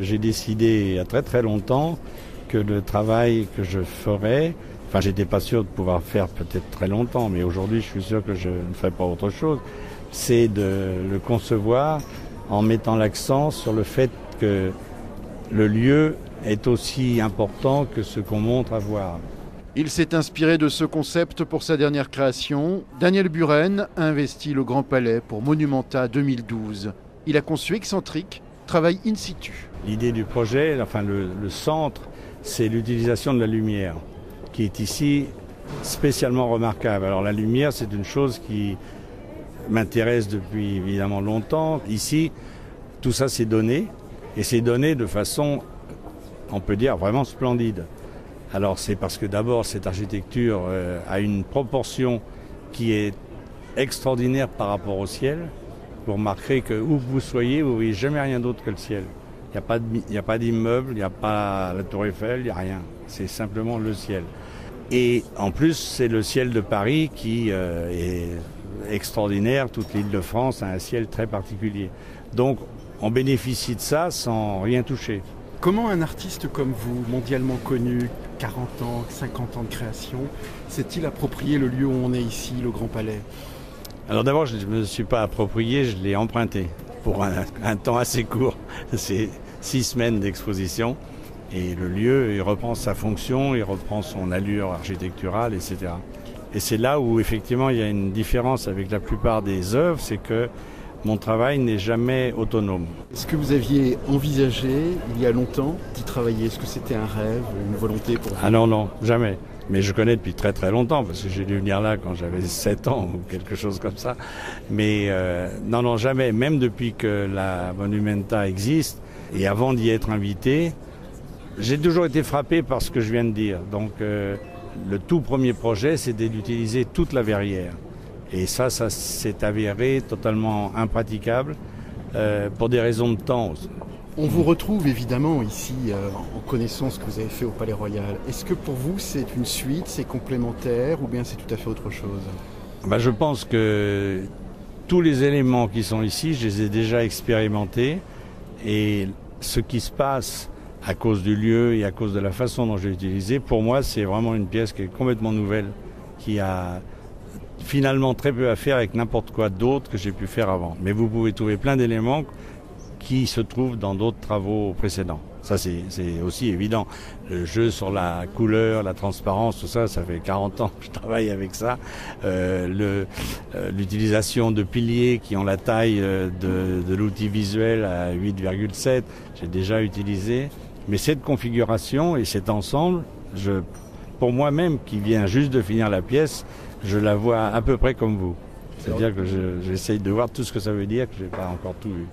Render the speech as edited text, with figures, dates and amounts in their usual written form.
J'ai décidé il y a très très longtemps que le travail que je ferais, enfin j'étais pas sûr de pouvoir faire peut-être très longtemps, mais aujourd'hui je suis sûr que je ne ferai pas autre chose, c'est de le concevoir en mettant l'accent sur le fait que le lieu est aussi important que ce qu'on montre à voir. Il s'est inspiré de ce concept pour sa dernière création. Daniel Buren a investi le Grand Palais pour Monumenta 2012. Il a conçu Excentrique, travail in situ. L'idée du projet, enfin le centre, c'est l'utilisation de la lumière, qui est ici spécialement remarquable. Alors la lumière, c'est une chose qui m'intéresse depuis évidemment longtemps. Ici, tout ça c'est donné, et c'est donné de façon, on peut dire, vraiment splendide. Alors c'est parce que d'abord cette architecture a une proportion qui est extraordinaire par rapport au ciel. Vous remarquerez que où vous soyez, vous ne voyez jamais rien d'autre que le ciel. Il n'y a pas d'immeuble, il n'y a pas la Tour Eiffel, il n'y a rien. C'est simplement le ciel. Et en plus, c'est le ciel de Paris qui est extraordinaire. Toute l'Île-de-France a un ciel très particulier. Donc on bénéficie de ça sans rien toucher. Comment un artiste comme vous, mondialement connu, 40 ans, 50 ans de création, s'est-il approprié le lieu où on est ici, le Grand Palais ? Alors d'abord, je ne me suis pas approprié, je l'ai emprunté pour un temps assez court. C'est 6 semaines d'exposition et le lieu, il reprend sa fonction, il reprend son allure architecturale, etc. Et c'est là où effectivement il y a une différence avec la plupart des œuvres, c'est que mon travail n'est jamais autonome. Est-ce que vous aviez envisagé, il y a longtemps, d'y travailler ? Est-ce que c'était un rêve, une volonté pour vous ? Ah non, jamais. Mais je connais depuis très très longtemps, parce que j'ai dû venir là quand j'avais 7 ans ou quelque chose comme ça. Mais non, jamais. Même depuis que la Monumenta existe, et avant d'y être invité, j'ai toujours été frappé par ce que je viens de dire. Donc le tout premier projet, c'était d'utiliser toute la verrière. Et ça s'est avéré totalement impraticable pour des raisons de temps. On vous retrouve évidemment ici en connaissant ce que vous avez fait au Palais Royal. Est-ce que pour vous c'est une suite, c'est complémentaire ou bien c'est tout à fait autre chose ? Je pense que tous les éléments qui sont ici, je les ai déjà expérimentés. Et ce qui se passe à cause du lieu et à cause de la façon dont j'ai utilisé, pour moi c'est vraiment une pièce qui est complètement nouvelle, qui a finalement très peu à faire avec n'importe quoi d'autre que j'ai pu faire avant. Mais vous pouvez trouver plein d'éléments qui se trouvent dans d'autres travaux précédents. Ça, c'est aussi évident. Le jeu sur la couleur, la transparence, tout ça, ça fait 40 ans que je travaille avec ça. L'utilisation de piliers qui ont la taille de l'outil visuel à 8,7, j'ai déjà utilisé. Mais cette configuration et cet ensemble, pour moi-même, qui vient juste de finir la pièce, je la vois à peu près comme vous. C'est-à-dire que j'essaye de voir tout ce que ça veut dire, que je n'ai pas encore tout vu.